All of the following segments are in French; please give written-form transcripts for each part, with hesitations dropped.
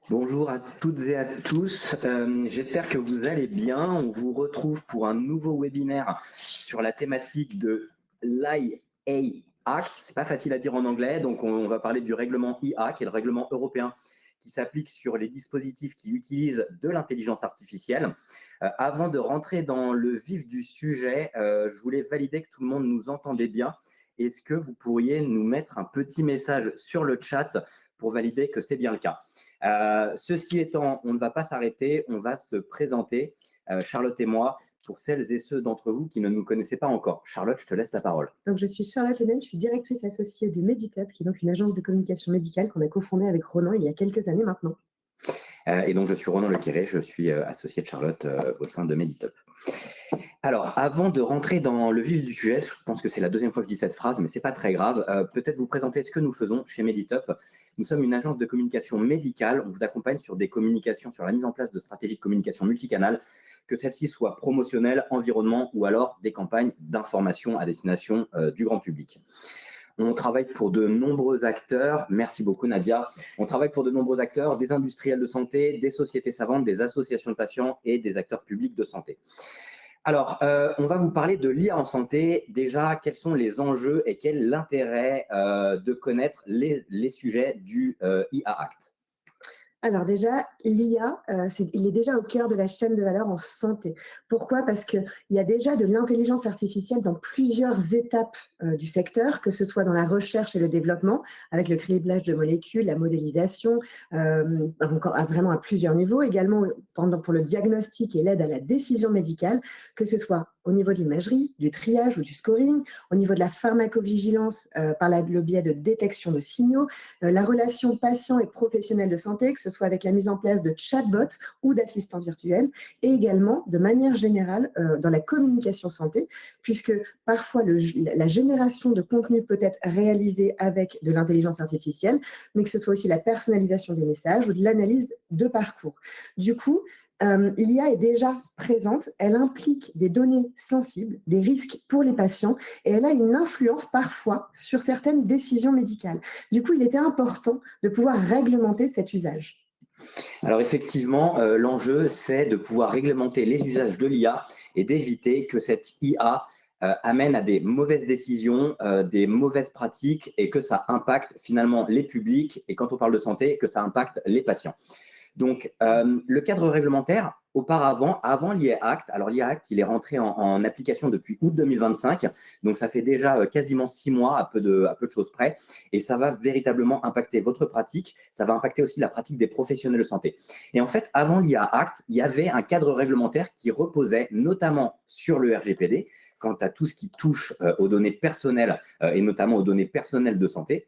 Bonjour à toutes et à tous. J'espère que vous allez bien. On vous retrouve pour un nouveau webinaire sur la thématique de l'IA Act. C'est pas facile à dire en anglais, donc on va parler du règlement IA, qui est le règlement européen qui s'applique sur les dispositifs qui utilisent de l'intelligence artificielle. Avant de rentrer dans le vif du sujet, je voulais valider que tout le monde nous entendait bien. Est-ce que vous pourriez nous mettre un petit message sur le chat pour valider que c'est bien le cas? Ceci étant, on ne va pas s'arrêter, on va se présenter, Charlotte et moi, pour celles et ceux d'entre vous qui ne nous connaissaient pas encore. Charlotte, je te laisse la parole. Donc, je suis Charlotte Lenen, je suis directrice associée de Meditup, qui est donc une agence de communication médicale qu'on a cofondée avec Ronan il y a quelques années maintenant. Et donc, je suis Ronan Lequiré, je suis associé de Charlotte au sein de Meditup. Alors, avant de rentrer dans le vif du sujet, je pense que c'est la deuxième fois que je dis cette phrase, mais ce n'est pas très grave. Peut-être vous présenter ce que nous faisons chez Meditup. Nous sommes une agence de communication médicale. On vous accompagne sur des communications, sur la mise en place de stratégies de communication multicanales, que celles-ci soient promotionnelles, environnement ou alors des campagnes d'information à destination du grand public. On travaille pour de nombreux acteurs. Merci beaucoup, Nadia. On travaille pour de nombreux acteurs, des industriels de santé, des sociétés savantes, des associations de patients et des acteurs publics de santé. Alors, on va vous parler de l'IA en santé. Déjà, quels sont les enjeux et quel est l'intérêt de connaître les sujets du IA Act? Alors déjà, l'IA, il est déjà au cœur de la chaîne de valeur en santé. Pourquoi? Parce qu'il y a déjà de l'intelligence artificielle dans plusieurs étapes du secteur, que ce soit dans la recherche et le développement, avec le criblage de molécules, la modélisation, encore vraiment à plusieurs niveaux, également pour le diagnostic et l'aide à la décision médicale, que ce soit au niveau de l'imagerie, du triage ou du scoring, au niveau de la pharmacovigilance par le biais de détection de signaux, la relation patient et professionnel de santé, que ce soit avec la mise en place de chatbots ou d'assistants virtuels, et également, de manière générale, dans la communication santé, puisque parfois la génération de contenu peut être réalisée avec de l'intelligence artificielle, mais que ce soit aussi la personnalisation des messages ou de l'analyse de parcours. Du coup, l'IA est déjà présente, elle implique des données sensibles, des risques pour les patients, et elle a une influence parfois sur certaines décisions médicales. Du coup, il était important de pouvoir réglementer cet usage. Alors effectivement, l'enjeu, c'est de pouvoir réglementer les usages de l'IA et d'éviter que cette IA amène à des mauvaises décisions, des mauvaises pratiques et que ça impacte finalement les publics et quand on parle de santé, que ça impacte les patients. Donc, le cadre réglementaire, auparavant, avant l'IA Act, alors l'IA Act, il est rentré en application depuis août 2025, donc ça fait déjà quasiment 6 mois à peu de choses près, et ça va véritablement impacter votre pratique, ça va impacter aussi la pratique des professionnels de santé. Et en fait, avant l'IA Act, il y avait un cadre réglementaire qui reposait notamment sur le RGPD, quant à tout ce qui touche aux données personnelles et notamment aux données personnelles de santé.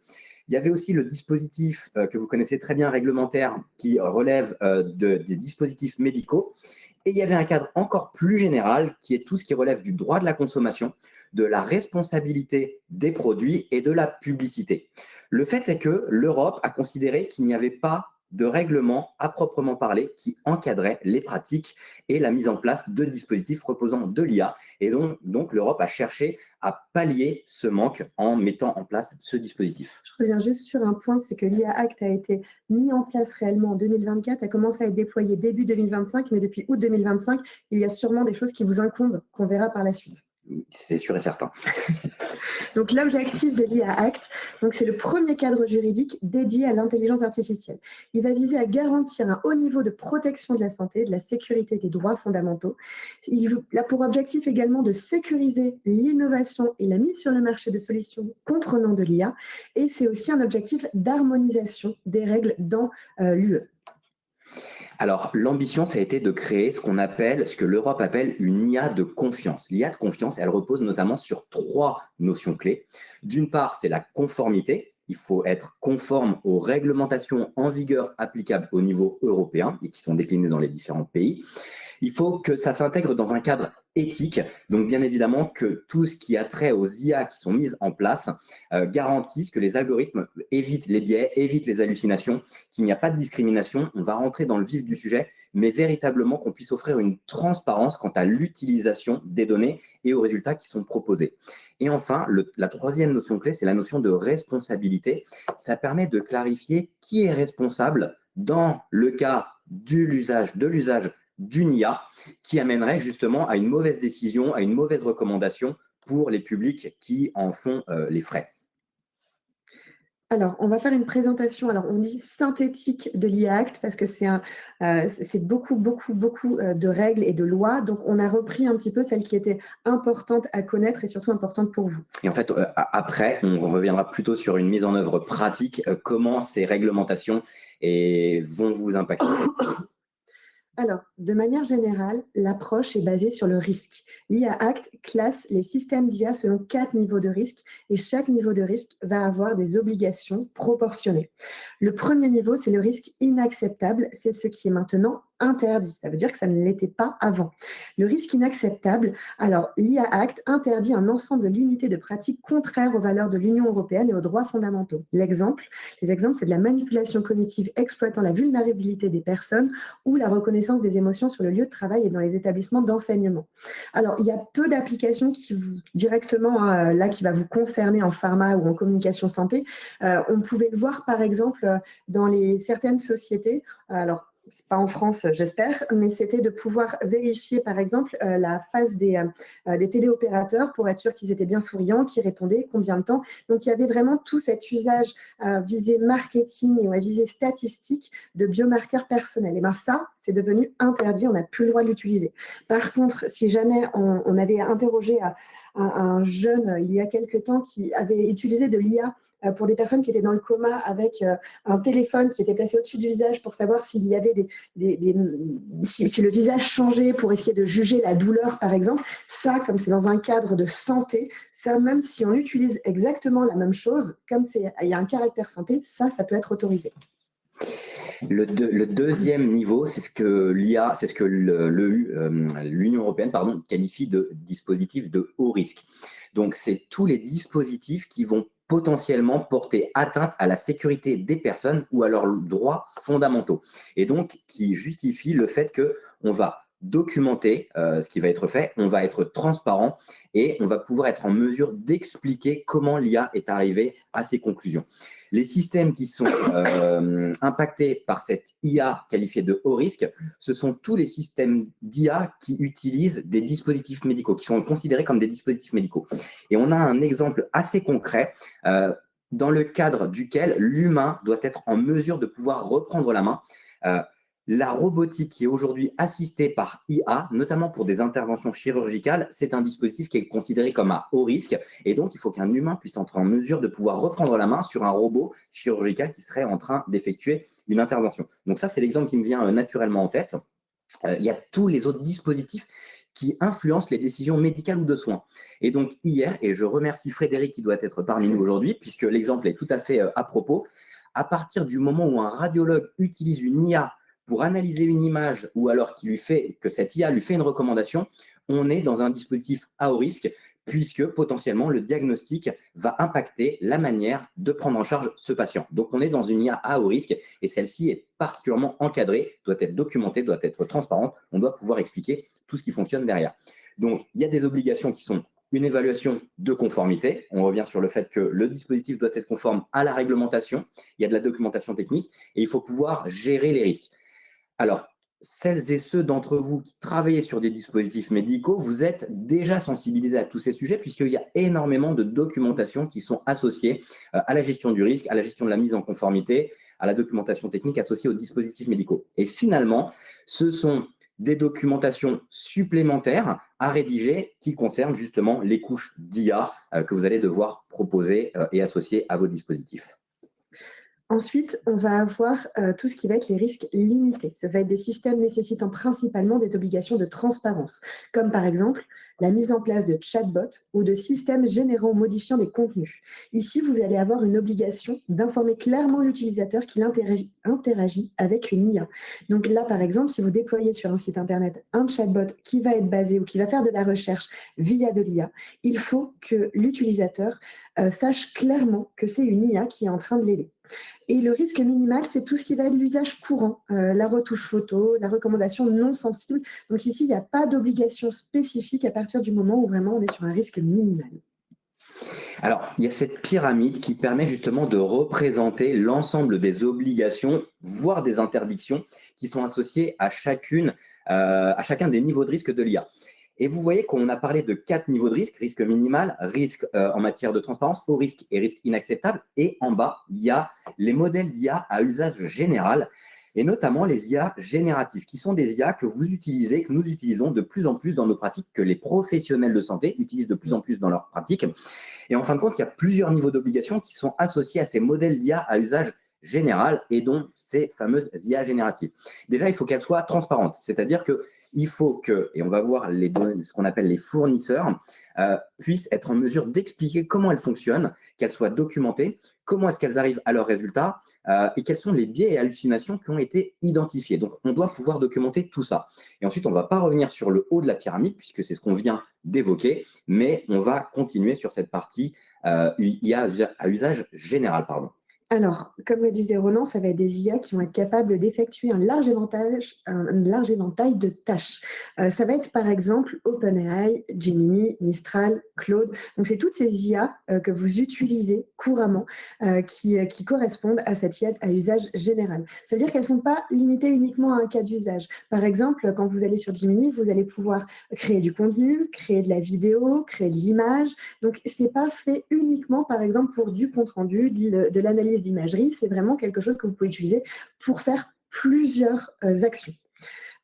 Il y avait aussi le dispositif que vous connaissez très bien réglementaire qui relève des dispositifs médicaux. Et il y avait un cadre encore plus général qui est tout ce qui relève du droit de la consommation, de la responsabilité des produits et de la publicité. Le fait est que l'Europe a considéré qu'il n'y avait pas de règlement à proprement parler qui encadrait les pratiques et la mise en place de dispositifs reposant de l'IA. Et donc l'Europe a cherché à pallier ce manque en mettant en place ce dispositif. Je reviens juste sur un point, c'est que l'IA Act a été mis en place réellement en 2024, a commencé à être déployé début 2025, mais depuis août 2025, il y a sûrement des choses qui vous incombent, qu'on verra par la suite. C'est sûr et certain. Donc, l'objectif de l'IA Act, c'est le premier cadre juridique dédié à l'intelligence artificielle. Il va viser à garantir un haut niveau de protection de la santé, de la sécurité et des droits fondamentaux. Il a pour objectif également de sécuriser l'innovation et la mise sur le marché de solutions comprenant de l'IA. Et c'est aussi un objectif d'harmonisation des règles dans l'UE. Alors, l'ambition, ça a été de créer ce que l'Europe appelle une IA de confiance. L'IA de confiance, elle repose notamment sur 3 notions clés. D'une part, c'est la conformité. Il faut être conforme aux réglementations en vigueur applicables au niveau européen et qui sont déclinées dans les différents pays. Il faut que ça s'intègre dans un cadre éthique, donc bien évidemment que tout ce qui a trait aux IA qui sont mises en place garantisse que les algorithmes évitent les biais, évitent les hallucinations, qu'il n'y a pas de discrimination. On va rentrer dans le vif du sujet, mais véritablement qu'on puisse offrir une transparence quant à l'utilisation des données et aux résultats qui sont proposés. Et enfin, la troisième notion clé, c'est la notion de responsabilité. Ça permet de clarifier qui est responsable dans le cas de l'usage d'une IA qui amènerait justement à une mauvaise décision, à une mauvaise recommandation pour les publics qui en font les frais. Alors, on va faire une présentation, alors on dit synthétique de l'IA Act parce que c'est beaucoup, beaucoup, beaucoup de règles et de lois. Donc, on a repris un petit peu celles qui étaient importantes à connaître et surtout importantes pour vous. Et en fait, après, on reviendra plutôt sur une mise en œuvre pratique, comment ces réglementations vont vous impacter. Alors, de manière générale, l'approche est basée sur le risque. L'IA Act classe les systèmes d'IA selon 4 niveaux de risque et chaque niveau de risque va avoir des obligations proportionnées. Le premier niveau, c'est le risque inacceptable, c'est ce qui est maintenant interdit. Ça veut dire que ça ne l'était pas avant. Le risque inacceptable, alors l'IA Act interdit un ensemble limité de pratiques contraires aux valeurs de l'Union européenne et aux droits fondamentaux. Les exemples, c'est de la manipulation cognitive exploitant la vulnérabilité des personnes ou la reconnaissance des émotions sur le lieu de travail et dans les établissements d'enseignement. Alors, il y a peu d'applications qui vous, directement, là, qui va vous concerner en pharma ou en communication santé. On pouvait le voir, par exemple, dans certaines sociétés. Alors, c'est pas en France, j'espère, mais c'était de pouvoir vérifier, par exemple, la face des téléopérateurs pour être sûr qu'ils étaient bien souriants, qu'ils répondaient, combien de temps. Donc, il y avait vraiment tout cet usage à visée marketing et à visée statistique de biomarqueurs personnels. Et bien ça, c'est devenu interdit, on n'a plus le droit de l'utiliser. Par contre, si jamais on avait interrogé un jeune, il y a quelques temps, qui avait utilisé de l'IA pour des personnes qui étaient dans le coma avec un téléphone qui était placé au-dessus du visage pour savoir s'il y avait si le visage changeait pour essayer de juger la douleur, par exemple. Ça, comme c'est dans un cadre de santé, ça, même si on utilise exactement la même chose, comme il y a un caractère santé, ça peut être autorisé. Le deuxième niveau, c'est ce que l'Union européenne qualifie de dispositif de haut risque. Donc, c'est tous les dispositifs qui vont potentiellement porter atteinte à la sécurité des personnes ou à leurs droits fondamentaux. Et donc, qui justifie le fait qu'on va documenter ce qui va être fait, on va être transparent et on va pouvoir être en mesure d'expliquer comment l'IA est arrivée à ces conclusions. Les systèmes qui sont impactés par cette IA qualifiée de haut risque, ce sont tous les systèmes d'IA qui utilisent des dispositifs médicaux, qui sont considérés comme des dispositifs médicaux. Et on a un exemple assez concret dans le cadre duquel l'humain doit être en mesure de pouvoir reprendre la main. La robotique qui est aujourd'hui assistée par IA, notamment pour des interventions chirurgicales, c'est un dispositif qui est considéré comme à haut risque. Et donc, il faut qu'un humain puisse être en mesure de pouvoir reprendre la main sur un robot chirurgical qui serait en train d'effectuer une intervention. Donc ça, c'est l'exemple qui me vient naturellement en tête. Il y a tous les autres dispositifs qui influencent les décisions médicales ou de soins. Et donc hier, et je remercie Frédéric qui doit être parmi nous aujourd'hui, puisque l'exemple est tout à fait à propos, à partir du moment où un radiologue utilise une IA pour analyser une image ou alors que cette IA lui fait une recommandation, on est dans un dispositif à haut risque puisque potentiellement le diagnostic va impacter la manière de prendre en charge ce patient. Donc on est dans une IA à haut risque et celle-ci est particulièrement encadrée, doit être documentée, doit être transparente, on doit pouvoir expliquer tout ce qui fonctionne derrière. Donc il y a des obligations qui sont une évaluation de conformité. On revient sur le fait que le dispositif doit être conforme à la réglementation, il y a de la documentation technique et il faut pouvoir gérer les risques. Alors, celles et ceux d'entre vous qui travaillez sur des dispositifs médicaux, vous êtes déjà sensibilisés à tous ces sujets puisqu'il y a énormément de documentation qui sont associées à la gestion du risque, à la gestion de la mise en conformité, à la documentation technique associée aux dispositifs médicaux. Et finalement, ce sont des documentations supplémentaires à rédiger qui concernent justement les couches d'IA que vous allez devoir proposer et associer à vos dispositifs. Ensuite, on va avoir tout ce qui va être les risques limités. Ça va être des systèmes nécessitant principalement des obligations de transparence, comme par exemple la mise en place de chatbots ou de systèmes générant ou modifiant des contenus. Ici, vous allez avoir une obligation d'informer clairement l'utilisateur qu'il interagit avec une IA. Donc là, par exemple, si vous déployez sur un site Internet un chatbot qui va être basé ou qui va faire de la recherche via de l'IA, il faut que l'utilisateur sache clairement que c'est une IA qui est en train de l'aider. Et le risque minimal, c'est tout ce qui va être l'usage courant, la retouche photo, la recommandation non sensible. Donc ici, il n'y a pas d'obligation spécifique à partir du moment où vraiment on est sur un risque minimal. Alors, il y a cette pyramide qui permet justement de représenter l'ensemble des obligations, voire des interdictions qui sont associées à chacun des niveaux de risque de l'IA. Et vous voyez qu'on a parlé de 4 niveaux de risque: risque minimal, risque en matière de transparence, haut risque et risque inacceptable. Et en bas, il y a les modèles d'IA à usage général, et notamment les IA génératifs, qui sont des IA que vous utilisez, que nous utilisons de plus en plus dans nos pratiques, que les professionnels de santé utilisent de plus en plus dans leurs pratiques. Et en fin de compte, il y a plusieurs niveaux d'obligations qui sont associés à ces modèles d'IA à usage général et dont ces fameuses IA génératives. Déjà, il faut qu'elles soient transparentes, c'est-à-dire qu'il faut que, et on va voir ce qu'on appelle les fournisseurs, puissent être en mesure d'expliquer comment elles fonctionnent, qu'elles soient documentées, comment est-ce qu'elles arrivent à leurs résultats et quels sont les biais et hallucinations qui ont été identifiés. Donc, on doit pouvoir documenter tout ça. Et ensuite, on ne va pas revenir sur le haut de la pyramide, puisque c'est ce qu'on vient d'évoquer, mais on va continuer sur cette partie IA à usage général. Pardon. Alors, comme le disait Ronan, ça va être des IA qui vont être capables d'effectuer un large éventail de tâches. Ça va être par exemple OpenAI, Gemini, Mistral, Claude. Donc, c'est toutes ces IA que vous utilisez couramment qui correspondent à cette IA à usage général. Ça veut dire qu'elles ne sont pas limitées uniquement à un cas d'usage. Par exemple, quand vous allez sur Gemini, vous allez pouvoir créer du contenu, créer de la vidéo, créer de l'image. Donc, ce n'est pas fait uniquement, par exemple, pour du compte-rendu, de l'analyse d'imagerie. C'est vraiment quelque chose que vous pouvez utiliser pour faire plusieurs actions.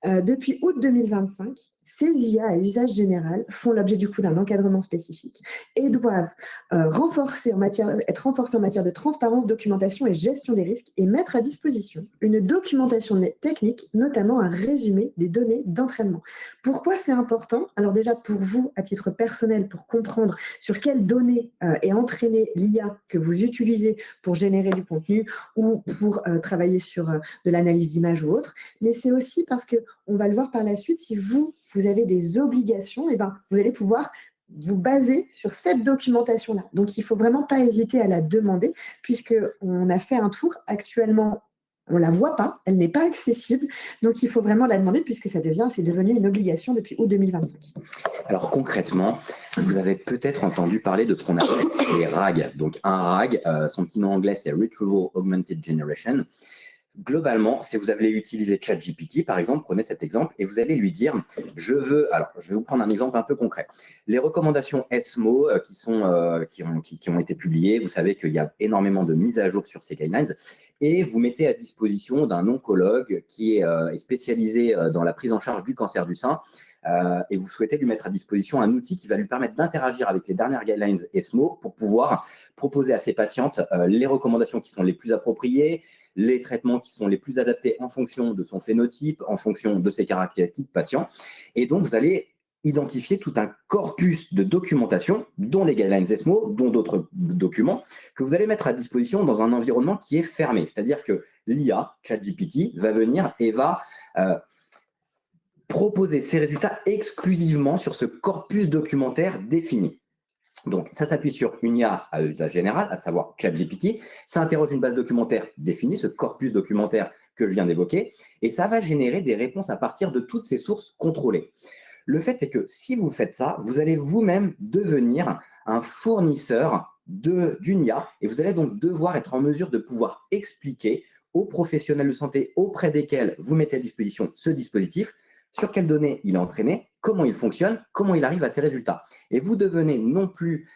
Depuis août 2025, ces IA à usage général font l'objet du coup d'un encadrement spécifique et doivent être renforcés en matière de transparence, documentation et gestion des risques et mettre à disposition une documentation technique, notamment un résumé des données d'entraînement. Pourquoi c'est important? Alors déjà pour vous, à titre personnel, pour comprendre sur quelles données est entraînée l'IA que vous utilisez pour générer du contenu ou pour travailler sur de l'analyse d'image ou autre, mais c'est aussi parce que on va le voir par la suite, si vous avez des obligations, et ben, vous allez pouvoir vous baser sur cette documentation-là. Donc, il ne faut vraiment pas hésiter à la demander, puisqu'on a fait un tour. Actuellement, on ne la voit pas, elle n'est pas accessible. Donc, il faut vraiment la demander, puisque c'est devenu une obligation depuis août 2025. Alors, concrètement, vous avez peut-être entendu parler de ce qu'on appelle les RAG. Donc, un RAG, son petit nom anglais, c'est Retrieval Augmented Generation. Globalement, si vous avez utilisé ChatGPT, par exemple, prenez cet exemple et vous allez lui dire, je vais vous prendre un exemple un peu concret. Les recommandations ESMO qui ont été publiées, vous savez qu'il y a énormément de mises à jour sur ces guidelines et vous mettez à disposition d'un oncologue qui est spécialisé dans la prise en charge du cancer du sein et vous souhaitez lui mettre à disposition un outil qui va lui permettre d'interagir avec les dernières guidelines ESMO pour pouvoir proposer à ses patientes les recommandations qui sont les plus appropriées, les traitements qui sont les plus adaptés en fonction de son phénotype, en fonction de ses caractéristiques patient. Et donc, vous allez identifier tout un corpus de documentation, dont les guidelines ESMO, dont d'autres documents, que vous allez mettre à disposition dans un environnement qui est fermé. C'est-à-dire que l'IA, ChatGPT, va venir et va proposer ses résultats exclusivement sur ce corpus documentaire défini. Donc, ça s'appuie sur une IA à usage général, à savoir ChatGPT. Ça interroge une base documentaire définie, ce corpus documentaire que je viens d'évoquer, et ça va générer des réponses à partir de toutes ces sources contrôlées. Le fait est que si vous faites ça, vous allez vous-même devenir un fournisseur d'une IA, et vous allez donc devoir être en mesure de pouvoir expliquer aux professionnels de santé auprès desquels vous mettez à disposition ce dispositif, sur quelles données il est entraîné, comment il fonctionne, comment il arrive à ses résultats. Et vous devenez non plus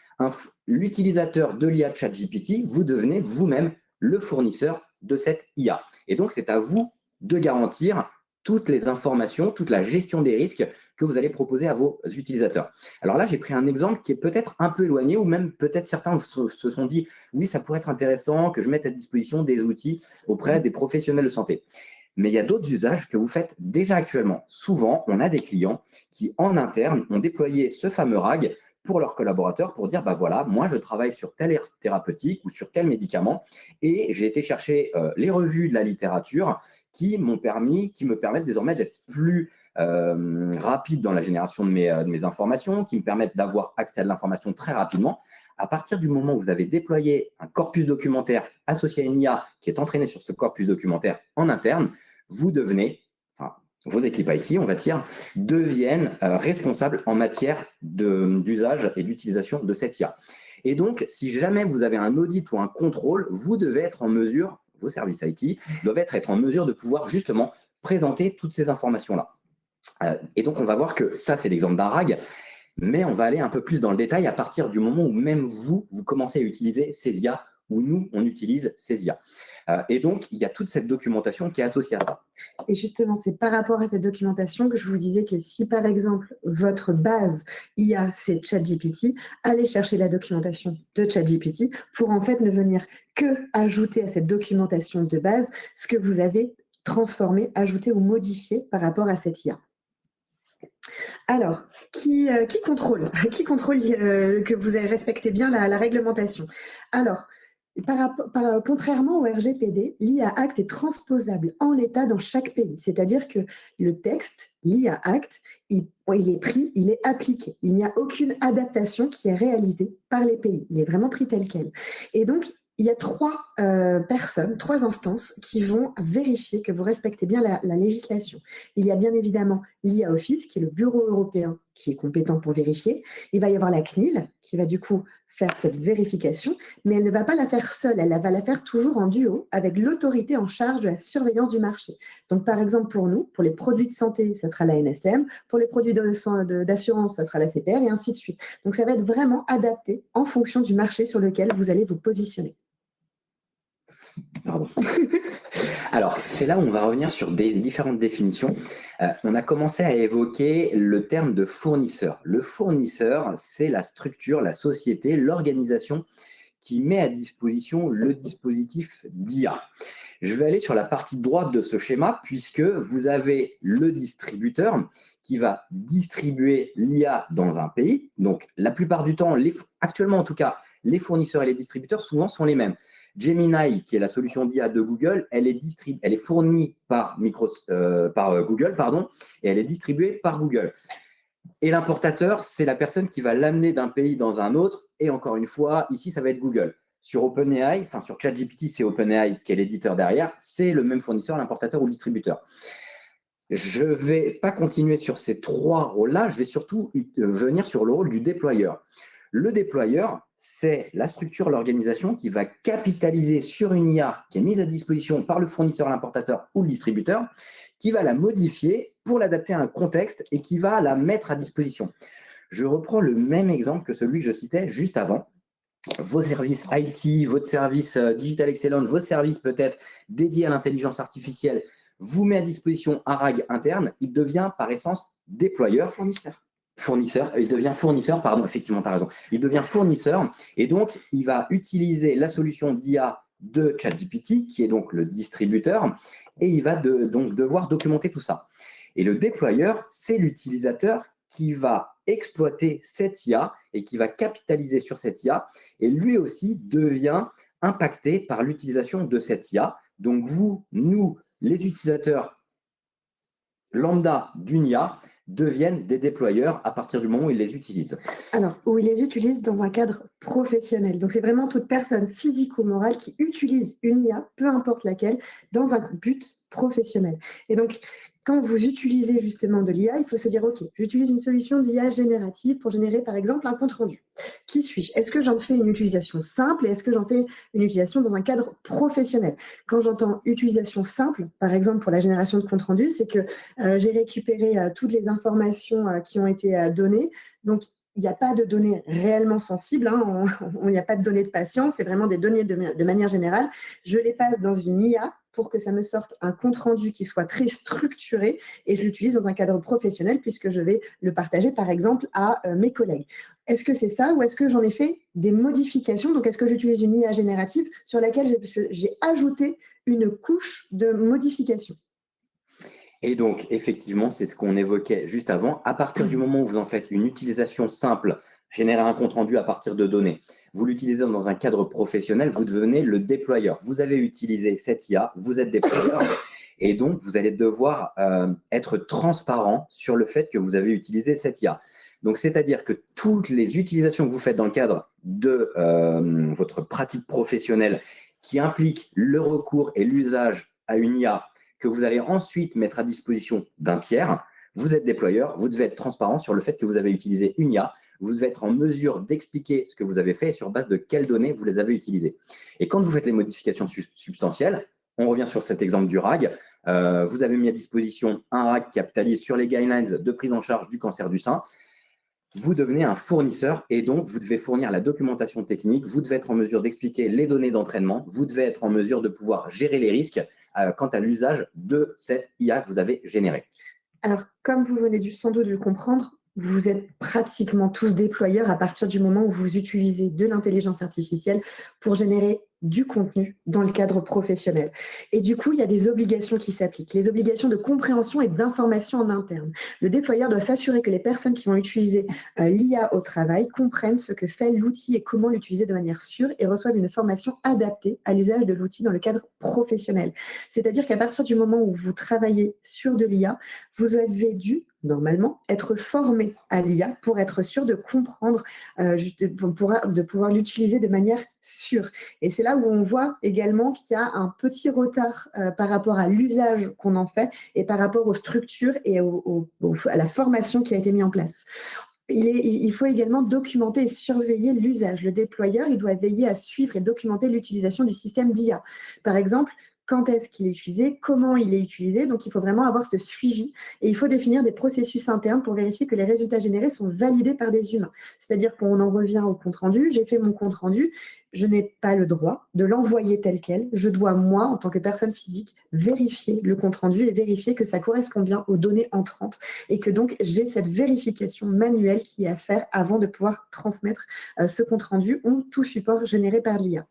l'utilisateur de l'IA ChatGPT, vous devenez vous-même le fournisseur de cette IA. Et donc, c'est à vous de garantir toutes les informations, toute la gestion des risques que vous allez proposer à vos utilisateurs. Alors là, j'ai pris un exemple qui est peut-être un peu éloigné, ou même peut-être certains se sont dit « oui, ça pourrait être intéressant que je mette à disposition des outils auprès des professionnels de santé ». Mais il y a d'autres usages que vous faites déjà actuellement. Souvent, on a des clients qui, en interne, ont déployé ce fameux RAG pour leurs collaborateurs pour dire, bah voilà, moi, je travaille sur telle aire thérapeutique ou sur tel médicament et j'ai été chercher les revues de la littérature qui me permettent désormais d'être plus rapide dans la génération de mes informations, qui me permettent d'avoir accès à de l'information très rapidement. À partir du moment où vous avez déployé un corpus documentaire associé à une IA qui est entraîné sur ce corpus documentaire en interne, vous devenez, enfin, vos équipes IT, on va dire, deviennent responsables en matière d'usage et d'utilisation de cette IA. Et donc, si jamais vous avez un audit ou un contrôle, vous devez être en mesure, vos services IT doivent être en mesure de pouvoir justement présenter toutes ces informations-là. Et donc, on va voir que ça, c'est l'exemple d'un RAG, mais on va aller un peu plus dans le détail à partir du moment où même vous commencez à utiliser ces IA, où nous, on utilise ces IA. Et donc, il y a toute cette documentation qui est associée à ça. Et justement, c'est par rapport à cette documentation que je vous disais que si, par exemple, votre base IA, c'est ChatGPT, allez chercher la documentation de ChatGPT pour en fait ne venir que ajouter à cette documentation de base ce que vous avez transformé, ajouté ou modifié par rapport à cette IA. Alors, qui contrôle Qui contrôle que vous avez respecté bien la réglementation? Alors, contrairement au RGPD, l'IA Act est transposable en l'état dans chaque pays. C'est-à-dire que le texte, l'IA Act, il est pris, il est appliqué. Il n'y a aucune adaptation qui est réalisée par les pays. Il est vraiment pris tel quel. Et donc, il y a trois personnes, trois instances qui vont vérifier que vous respectez bien la législation. Il y a bien évidemment l'IA Office, qui est le bureau européen qui est compétent pour vérifier. Il va y avoir la CNIL, qui va du coup faire cette vérification, mais elle ne va pas la faire seule, elle va la faire toujours en duo avec l'autorité en charge de la surveillance du marché. Donc par exemple pour nous, pour les produits de santé, ça sera la NSM, pour les produits d'assurance, ça sera la CPR et ainsi de suite. Donc ça va être vraiment adapté en fonction du marché sur lequel vous allez vous positionner. Pardon. Alors, c'est là où on va revenir sur des différentes définitions. On a commencé à évoquer le terme de fournisseur. Le fournisseur, c'est la structure, la société, l'organisation qui met à disposition le dispositif d'IA. Je vais aller sur la partie droite de ce schéma puisque vous avez le distributeur qui va distribuer l'IA dans un pays. Donc, la plupart du temps, actuellement en tout cas, les fournisseurs et les distributeurs souvent sont les mêmes. Gemini, qui est la solution d'IA de Google, elle est fournie par Google, et elle est distribuée par Google. Et l'importateur, c'est la personne qui va l'amener d'un pays dans un autre. Et encore une fois, ici, ça va être Google. Sur OpenAI, enfin sur ChatGPT, c'est OpenAI qui est l'éditeur derrière. C'est le même fournisseur, l'importateur ou le distributeur. Je ne vais pas continuer sur ces trois rôles-là. Je vais surtout venir sur le rôle du déployeur. Le déployeur, c'est la structure, l'organisation qui va capitaliser sur une IA qui est mise à disposition par le fournisseur, l'importateur ou le distributeur, qui va la modifier pour l'adapter à un contexte et qui va la mettre à disposition. Je reprends le même exemple que celui que je citais juste avant. Vos services IT, votre service Digital Excellence, vos services peut-être dédiés à l'intelligence artificielle, vous met à disposition un RAG interne, il devient par essence déployeur. Il devient fournisseur, pardon, effectivement, tu as raison. Il devient fournisseur et donc il va utiliser la solution d'IA de ChatGPT, qui est donc le distributeur, et il va donc devoir documenter tout ça. Et le déployeur, c'est l'utilisateur qui va exploiter cette IA et qui va capitaliser sur cette IA, et lui aussi devient impacté par l'utilisation de cette IA. Donc vous, nous, les utilisateurs lambda d'une IA, deviennent des déployeurs à partir du moment où ils les utilisent. Alors, où ils les utilisent dans un cadre professionnel. Donc, c'est vraiment toute personne physique ou morale qui utilise une IA, peu importe laquelle, dans un but professionnel. Et donc, quand vous utilisez justement de l'IA, il faut se dire, OK, j'utilise une solution d'IA générative pour générer, par exemple, un compte-rendu. Qui suis-je? Est-ce que j'en fais une utilisation simple et est-ce que j'en fais une utilisation dans un cadre professionnel? Quand j'entends utilisation simple, par exemple, pour la génération de compte-rendu, c'est que j'ai récupéré toutes les informations qui ont été données. Donc, il n'y a pas de données réellement sensibles, hein, il n'y a pas de données de patient, c'est vraiment des données de manière générale. Je les passe dans une IA pour que ça me sorte un compte-rendu qui soit très structuré et je l'utilise dans un cadre professionnel puisque je vais le partager par exemple à mes collègues. Est-ce que c'est ça ou est-ce que j'en ai fait des modifications? Donc, est-ce que j'utilise une IA générative sur laquelle j'ai ajouté une couche de modification? Et donc, effectivement, c'est ce qu'on évoquait juste avant. À partir du moment où vous en faites une utilisation simple, générer un compte-rendu à partir de données, vous l'utilisez dans un cadre professionnel, vous devenez le déployeur. Vous avez utilisé cette IA, vous êtes déployeur, et donc vous allez devoir être transparent sur le fait que vous avez utilisé cette IA. Donc, c'est-à-dire que toutes les utilisations que vous faites dans le cadre de votre pratique professionnelle qui impliquent le recours et l'usage à une IA que vous allez ensuite mettre à disposition d'un tiers, vous êtes déployeur, vous devez être transparent sur le fait que vous avez utilisé une IA, vous devez être en mesure d'expliquer ce que vous avez fait et sur base de quelles données vous les avez utilisées. Et quand vous faites les modifications substantielles, on revient sur cet exemple du RAG, vous avez mis à disposition un RAG qui capitalise sur les guidelines de prise en charge du cancer du sein. Vous devenez un fournisseur et donc vous devez fournir la documentation technique, vous devez être en mesure d'expliquer les données d'entraînement, vous devez être en mesure de pouvoir gérer les risques quant à l'usage de cette IA que vous avez générée. Alors, comme vous venez sans doute de le comprendre, vous êtes pratiquement tous déployeurs à partir du moment où vous utilisez de l'intelligence artificielle pour générer du contenu dans le cadre professionnel. Et du coup, il y a des obligations qui s'appliquent, les obligations de compréhension et d'information en interne. Le déployeur doit s'assurer que les personnes qui vont utiliser l'IA au travail comprennent ce que fait l'outil et comment l'utiliser de manière sûre et reçoivent une formation adaptée à l'usage de l'outil dans le cadre professionnel. C'est-à-dire qu'à partir du moment où vous travaillez sur de l'IA, vous avez dû normalement être formé à l'IA pour être sûr de comprendre, de pouvoir l'utiliser de manière sûre. Et c'est là où on voit également qu'il y a un petit retard par rapport à l'usage qu'on en fait et par rapport aux structures et à la formation qui a été mise en place. Il faut également documenter et surveiller l'usage. Le déployeur, il doit veiller à suivre et documenter l'utilisation du système d'IA. Par exemple, quand est-ce qu'il est utilisé, comment il est utilisé. Donc, il faut vraiment avoir ce suivi et il faut définir des processus internes pour vérifier que les résultats générés sont validés par des humains. C'est-à-dire qu'on en revient au compte-rendu. J'ai fait mon compte-rendu. Je n'ai pas le droit de l'envoyer tel quel. Je dois, moi, en tant que personne physique, vérifier le compte-rendu et vérifier que ça correspond bien aux données entrantes et que donc j'ai cette vérification manuelle qui est à faire avant de pouvoir transmettre ce compte-rendu ou tout support généré par l'IA.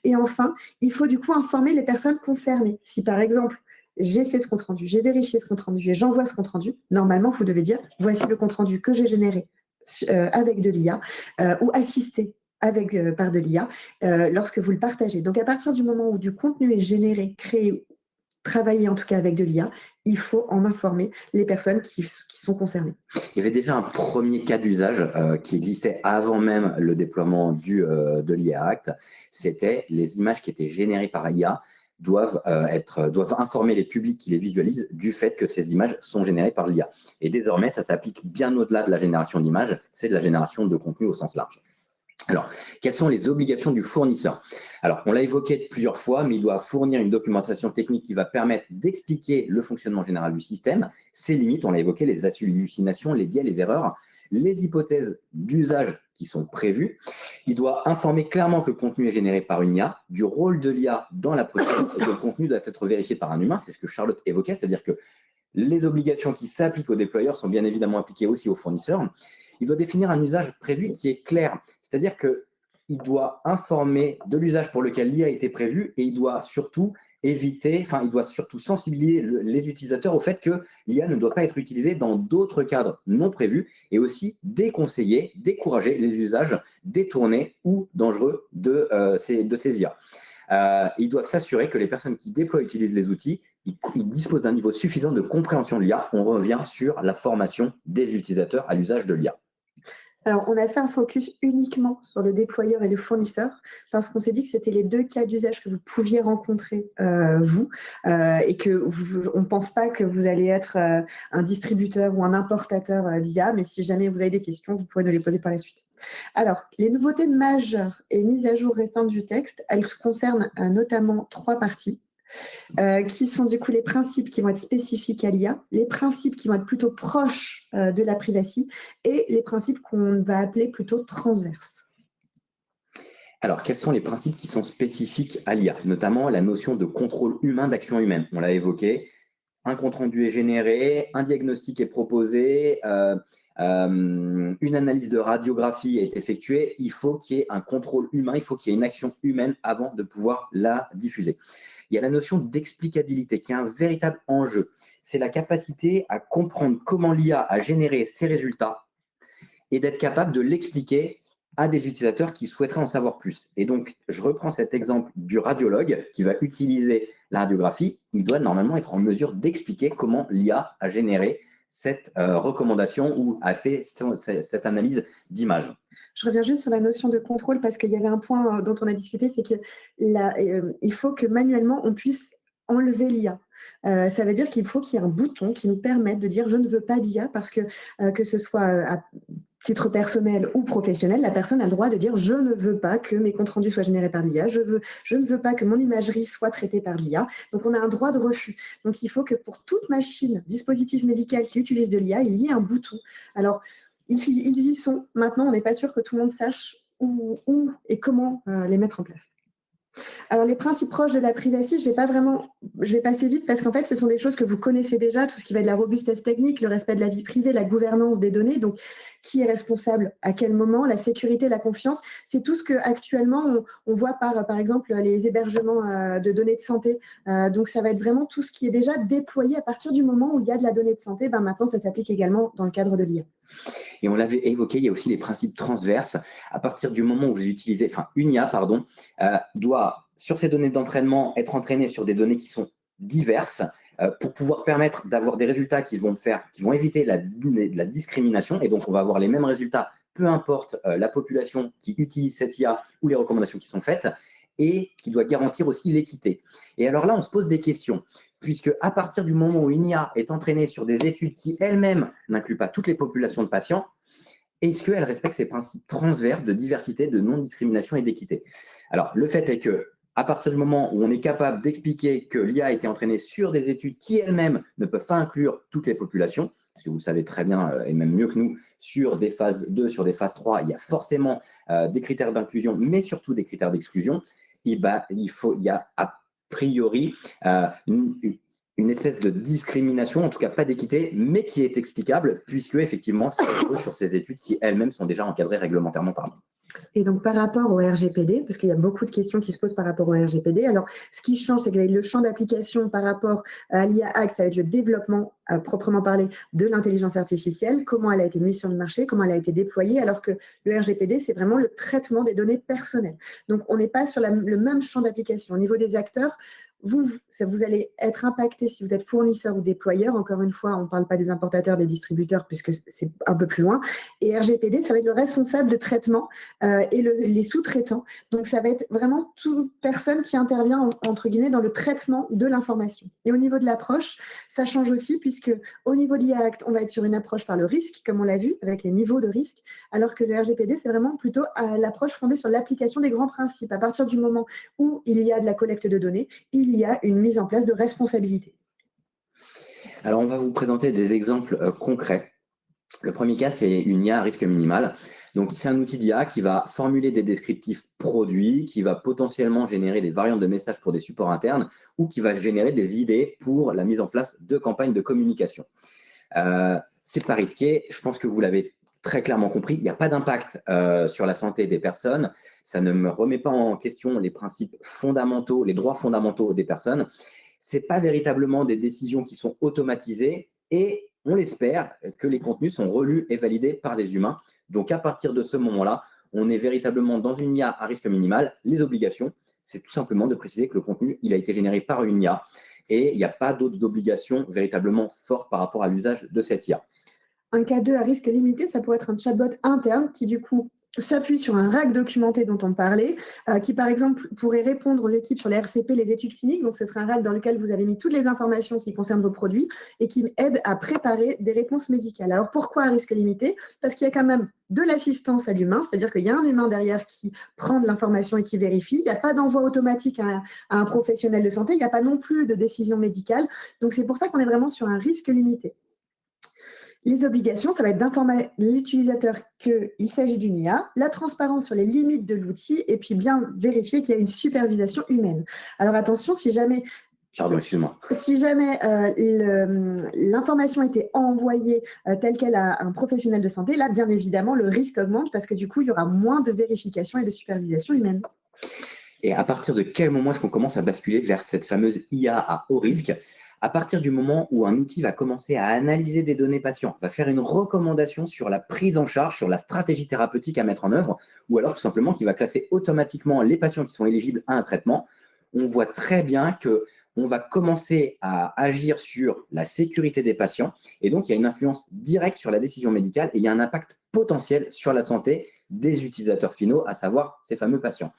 Et enfin, il faut du coup informer les personnes concernées. Si par exemple, j'ai fait ce compte-rendu, j'ai vérifié ce compte-rendu et j'envoie ce compte-rendu, normalement, vous devez dire, voici le compte-rendu que j'ai généré avec de l'IA ou assisté par de l'IA lorsque vous le partagez. Donc, à partir du moment où du contenu est généré, créé, travaillé en tout cas avec de l'IA, il faut en informer les personnes qui sont concernées. Il y avait déjà un premier cas d'usage qui existait avant même le déploiement de l'IA Act. C'était les images qui étaient générées par IA doivent informer les publics qui les visualisent du fait que ces images sont générées par l'IA. Et désormais, ça s'applique bien au-delà de la génération d'images, c'est de la génération de contenu au sens large. Alors, quelles sont les obligations du fournisseur? Alors, on l'a évoqué plusieurs fois, mais il doit fournir une documentation technique qui va permettre d'expliquer le fonctionnement général du système, ses limites, on l'a évoqué, les hallucinations, les biais, les erreurs, les hypothèses d'usage qui sont prévues. Il doit informer clairement que le contenu est généré par une IA, du rôle de l'IA dans la production et que le contenu doit être vérifié par un humain. C'est ce que Charlotte évoquait, c'est-à-dire que les obligations qui s'appliquent aux déployeurs sont bien évidemment appliquées aussi aux fournisseurs. Il doit définir un usage prévu qui est clair, c'est-à-dire qu'il doit informer de l'usage pour lequel l'IA a été prévu et il doit surtout sensibiliser les utilisateurs au fait que l'IA ne doit pas être utilisée dans d'autres cadres non prévus et aussi déconseiller, décourager les usages détournés ou dangereux de ces IA. Ils doivent s'assurer que les personnes qui déploient et utilisent les outils, ils disposent d'un niveau suffisant de compréhension de l'IA. On revient sur la formation des utilisateurs à l'usage de l'IA. Alors, on a fait un focus uniquement sur le déployeur et le fournisseur parce qu'on s'est dit que c'était les deux cas d'usage que vous pouviez rencontrer, vous, et qu'on ne pense pas que vous allez être un distributeur ou un importateur d'IA, mais si jamais vous avez des questions, vous pourrez nous les poser par la suite. Alors, les nouveautés majeures et mises à jour récentes du texte, elles concernent notamment 3 parties. Qui sont du coup les principes qui vont être spécifiques à l'IA, les principes qui vont être plutôt proches de la privacy et les principes qu'on va appeler plutôt transverses. Alors, quels sont les principes qui sont spécifiques à l'IA, notamment la notion de contrôle humain d'action humaine? On l'a évoqué, un compte-rendu est généré, un diagnostic est proposé, une analyse de radiographie est effectuée, il faut qu'il y ait un contrôle humain, il faut qu'il y ait une action humaine avant de pouvoir la diffuser. Il y a la notion d'explicabilité qui est un véritable enjeu. C'est la capacité à comprendre comment l'IA a généré ses résultats et d'être capable de l'expliquer à des utilisateurs qui souhaiteraient en savoir plus. Et donc, je reprends cet exemple du radiologue qui va utiliser la radiographie. Il doit normalement être en mesure d'expliquer comment l'IA a généré cette recommandation ou a fait cette analyse d'image. Je reviens juste sur la notion de contrôle parce qu'il y avait un point dont on a discuté, c'est qu'il faut que manuellement on puisse enlever l'IA. Ça veut dire qu'il faut qu'il y ait un bouton qui nous permette de dire je ne veux pas d'IA parce que ce soit titre personnel ou professionnel, la personne a le droit de dire « je ne veux pas que mes comptes rendus soient générés par l'IA, je ne veux pas que mon imagerie soit traitée par l'IA ». Donc, on a un droit de refus. Donc, il faut que pour toute machine, dispositif médical qui utilise de l'IA, il y ait un bouton. Alors, ils y sont. Maintenant, on n'est pas sûr que tout le monde sache où et comment les mettre en place. Alors, les principes proches de la privacy, je vais passer vite parce qu'en fait, ce sont des choses que vous connaissez déjà, tout ce qui va de la robustesse technique, le respect de la vie privée, la gouvernance des données. Donc, qui est responsable à quel moment, la sécurité, la confiance, c'est tout ce qu'actuellement, on voit par exemple, les hébergements de données de santé. Donc, ça va être vraiment tout ce qui est déjà déployé à partir du moment où il y a de la donnée de santé. Maintenant, ça s'applique également dans le cadre de l'IA. Et on l'avait évoqué, il y a aussi les principes transverses. À partir du moment où vous utilisez, une IA, doit, sur ces données d'entraînement, être entraînée sur des données qui sont diverses pour pouvoir permettre d'avoir des résultats qui vont éviter la discrimination. Et donc, on va avoir les mêmes résultats, peu importe la population qui utilise cette IA ou les recommandations qui sont faites, et qui doit garantir aussi l'équité. Et alors là, on se pose des questions, puisque à partir du moment où une IA est entraînée sur des études qui elles-mêmes n'incluent pas toutes les populations de patients, est-ce qu'elle respecte ces principes transverses de diversité, de non-discrimination et d'équité? Alors, le fait est que à partir du moment où on est capable d'expliquer que l'IA a été entraînée sur des études qui elles-mêmes ne peuvent pas inclure toutes les populations, parce que vous savez très bien, et même mieux que nous, sur des phases 2, sur des phases 3, il y a forcément des critères d'inclusion, mais surtout des critères d'exclusion. Il y a a priori une espèce de discrimination, en tout cas pas d'équité, mais qui est explicable, puisque effectivement, c'est sur ces études qui elles-mêmes sont déjà encadrées réglementairement parlant. Et donc, par rapport au RGPD, parce qu'il y a beaucoup de questions qui se posent par rapport au RGPD, alors ce qui change, c'est que le champ d'application par rapport à l'IA Act, ça va être le développement, à proprement parler, de l'intelligence artificielle, comment elle a été mise sur le marché, comment elle a été déployée, alors que le RGPD, c'est vraiment le traitement des données personnelles. Donc, on n'est pas sur le même champ d'application. Au niveau des acteurs, vous allez être impacté si vous êtes fournisseur ou déployeur. Encore une fois, on ne parle pas des importateurs, des distributeurs, puisque c'est un peu plus loin. Et RGPD, ça va être le responsable de traitement et les sous-traitants. Donc, ça va être vraiment toute personne qui intervient, entre guillemets, dans le traitement de l'information. Et au niveau de l'approche, ça change aussi, puisque au niveau de l'IA Act, on va être sur une approche par le risque, comme on l'a vu, avec les niveaux de risque, alors que le RGPD, c'est vraiment plutôt l'approche fondée sur l'application des grands principes. À partir du moment où il y a de la collecte de données, il y a une mise en place de responsabilité. Alors, on va vous présenter des exemples concrets. Le premier cas, c'est une IA à risque minimal. Donc, c'est un outil d'IA qui va formuler des descriptifs produits, qui va potentiellement générer des variantes de messages pour des supports internes ou qui va générer des idées pour la mise en place de campagnes de communication. C'est pas risqué. Je pense que vous l'avez très clairement compris. Il n'y a pas d'impact sur la santé des personnes. Ça ne me remet pas en question les principes fondamentaux, les droits fondamentaux des personnes. Ce n'est pas véritablement des décisions qui sont automatisées et on l'espère que les contenus sont relus et validés par des humains. Donc, à partir de ce moment-là, on est véritablement dans une IA à risque minimal. Les obligations, c'est tout simplement de préciser que le contenu, il a été généré par une IA et il n'y a pas d'autres obligations véritablement fortes par rapport à l'usage de cette IA. Un cas 2 à risque limité, ça pourrait être un chatbot interne qui, du coup, s'appuie sur un RAG documenté dont on parlait, qui, par exemple, pourrait répondre aux équipes sur les RCP, les études cliniques. Donc, ce serait un RAG dans lequel vous avez mis toutes les informations qui concernent vos produits et qui aide à préparer des réponses médicales. Alors, pourquoi à risque limité? Parce qu'il y a quand même de l'assistance à l'humain, c'est-à-dire qu'il y a un humain derrière qui prend de l'information et qui vérifie. Il n'y a pas d'envoi automatique à un professionnel de santé. Il n'y a pas non plus de décision médicale. Donc, c'est pour ça qu'on est vraiment sur un risque limité. Les obligations, ça va être d'informer l'utilisateur qu'il s'agit d'une IA, la transparence sur les limites de l'outil et puis bien vérifier qu'il y a une supervision humaine. Alors attention, si jamais l'information a été envoyée telle qu'elle à un professionnel de santé, là, bien évidemment, le risque augmente parce que du coup, il y aura moins de vérification et de supervision humaine. Et à partir de quel moment est-ce qu'on commence à basculer vers cette fameuse IA à haut risque? À partir du moment où un outil va commencer à analyser des données patients, va faire une recommandation sur la prise en charge, sur la stratégie thérapeutique à mettre en œuvre, ou alors tout simplement qui va classer automatiquement les patients qui sont éligibles à un traitement, on voit très bien qu'on va commencer à agir sur la sécurité des patients et donc il y a une influence directe sur la décision médicale et il y a un impact potentiel sur la santé des utilisateurs finaux, à savoir ces fameux patients.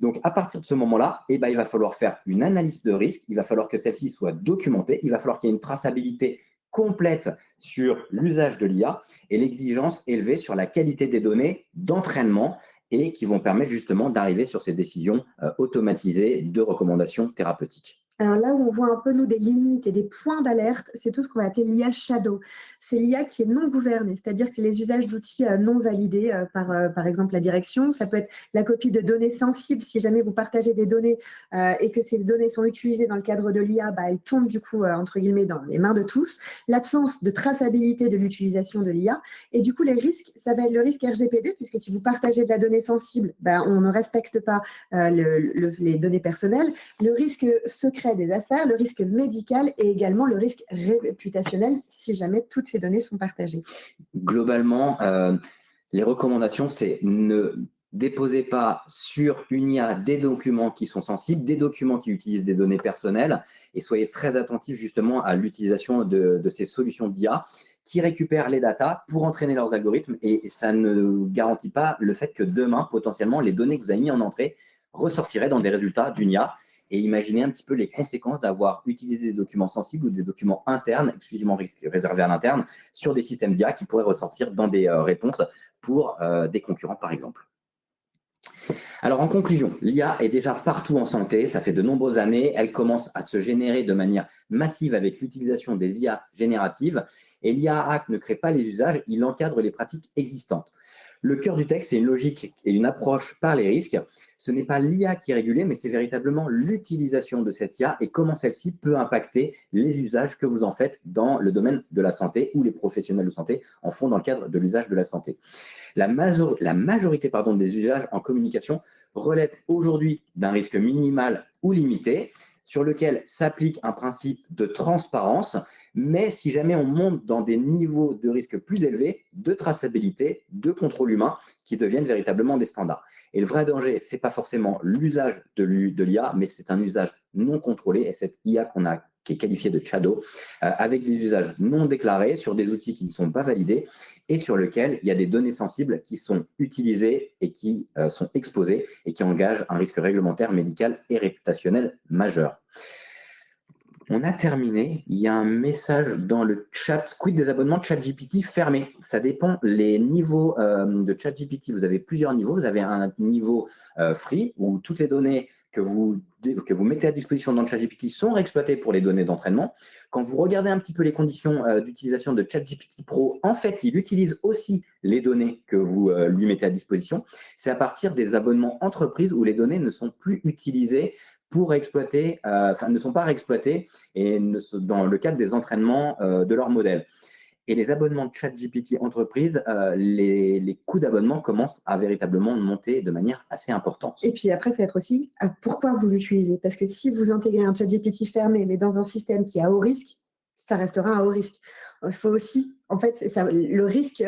Donc, à partir de ce moment-là, il va falloir faire une analyse de risque, il va falloir que celle-ci soit documentée, il va falloir qu'il y ait une traçabilité complète sur l'usage de l'IA et l'exigence élevée sur la qualité des données d'entraînement et qui vont permettre justement d'arriver sur ces décisions automatisées de recommandations thérapeutiques. Alors là où on voit un peu, nous, des limites et des points d'alerte, c'est tout ce qu'on va appeler l'IA shadow. C'est l'IA qui est non gouvernée, c'est-à-dire que c'est les usages d'outils non validés par exemple, la direction. Ça peut être la copie de données sensibles. Si jamais vous partagez des données et que ces données sont utilisées dans le cadre de l'IA, elles tombent du coup, entre guillemets, dans les mains de tous. L'absence de traçabilité de l'utilisation de l'IA. Et du coup, les risques, ça va être le risque RGPD, puisque si vous partagez de la donnée sensible, on ne respecte pas les données personnelles. Le risque secret des affaires, le risque médical et également le risque réputationnel si jamais toutes ces données sont partagées. Globalement, les recommandations, c'est ne déposez pas sur une IA des documents qui sont sensibles, des documents qui utilisent des données personnelles et soyez très attentifs justement à l'utilisation de ces solutions d'IA qui récupèrent les datas pour entraîner leurs algorithmes et ça ne garantit pas le fait que demain, potentiellement, les données que vous avez mises en entrée ressortiraient dans des résultats d'une IA. Et imaginez un petit peu les conséquences d'avoir utilisé des documents sensibles ou des documents internes, exclusivement réservés à l'interne, sur des systèmes d'IA qui pourraient ressortir dans des réponses pour des concurrents, par exemple. Alors, en conclusion, l'IA est déjà partout en santé, ça fait de nombreuses années, elle commence à se générer de manière massive avec l'utilisation des IA génératives, et l'IA Act ne crée pas les usages, il encadre les pratiques existantes. Le cœur du texte, c'est une logique et une approche par les risques. Ce n'est pas l'IA qui est régulée, mais c'est véritablement l'utilisation de cette IA et comment celle-ci peut impacter les usages que vous en faites dans le domaine de la santé ou les professionnels de santé en font dans le cadre de l'usage de la santé. La majorité des usages en communication relève aujourd'hui d'un risque minimal ou limité sur lequel s'applique un principe de transparence, mais si jamais on monte dans des niveaux de risque plus élevés, de traçabilité, de contrôle humain, qui deviennent véritablement des standards. Et le vrai danger, ce n'est pas forcément l'usage de l'IA, mais c'est un usage non contrôlé, et cette IA qui est qualifiée de shadow, avec des usages non déclarés sur des outils qui ne sont pas validés et sur lesquels il y a des données sensibles qui sont utilisées et qui sont exposées et qui engagent un risque réglementaire, médical et réputationnel majeur. On a terminé. Il y a un message dans le chat. Quid des abonnements de ChatGPT fermés? Ça dépend les niveaux de ChatGPT. Vous avez plusieurs niveaux. Vous avez un niveau free où toutes les données que vous mettez à disposition dans ChatGPT sont réexploitées pour les données d'entraînement. Quand vous regardez un petit peu les conditions d'utilisation de ChatGPT Pro, en fait, il utilise aussi les données que vous lui mettez à disposition. C'est à partir des abonnements entreprises où les données ne sont plus utilisées pour exploiter, ne sont pas réexploitées et dans le cadre des entraînements de leur modèle. Et les abonnements de ChatGPT entreprise, les coûts d'abonnement commencent à véritablement monter de manière assez importante. Et puis après, ça va être aussi pourquoi vous l'utilisez. Parce que si vous intégrez un ChatGPT fermé, mais dans un système qui est à haut risque, ça restera à haut risque. Il faut aussi, en fait, le risque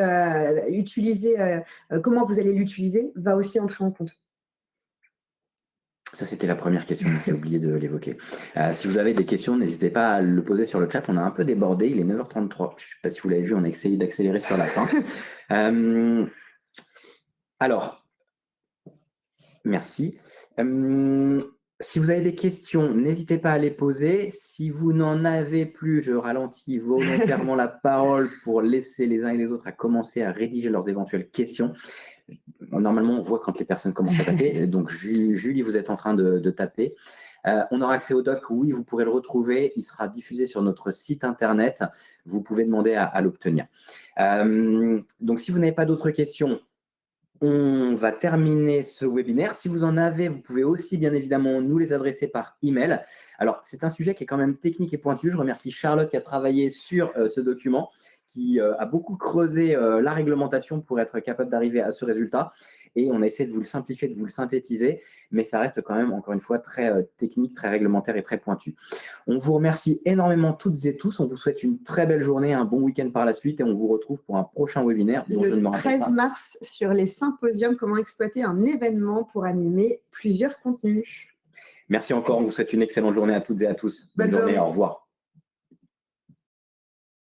utilisé, comment vous allez l'utiliser, va aussi entrer en compte. Ça, c'était la première question, j'ai oublié de l'évoquer. Si vous avez des questions, n'hésitez pas à le poser sur le chat. On a un peu débordé, il est 9h33. Je ne sais pas si vous l'avez vu, on a essayé d'accélérer sur la fin. Alors, merci. Si vous avez des questions, n'hésitez pas à les poser. Si vous n'en avez plus, je ralentis volontairement la parole pour laisser les uns et les autres à commencer à rédiger leurs éventuelles questions. Normalement, on voit quand les personnes commencent à taper. Donc, Julie, vous êtes en train de taper. On aura accès au doc, oui, vous pourrez le retrouver. Il sera diffusé sur notre site internet. Vous pouvez demander à l'obtenir. Donc, si vous n'avez pas d'autres questions, on va terminer ce webinaire. Si vous en avez, vous pouvez aussi, bien évidemment, nous les adresser par email. Alors, c'est un sujet qui est quand même technique et pointu. Je remercie Charlotte qui a travaillé sur ce document, qui a beaucoup creusé la réglementation pour être capable d'arriver à ce résultat. Et on a essayé de vous le simplifier, de vous le synthétiser, mais ça reste quand même, encore une fois, très technique, très réglementaire et très pointu. On vous remercie énormément toutes et tous. On vous souhaite une très belle journée, un bon week-end par la suite et on vous retrouve pour un prochain webinaire. Le 13 mars sur les symposiums, comment exploiter un événement pour animer plusieurs contenus. Merci encore, on vous souhaite une excellente journée à toutes et à tous. Bonne journée, au revoir.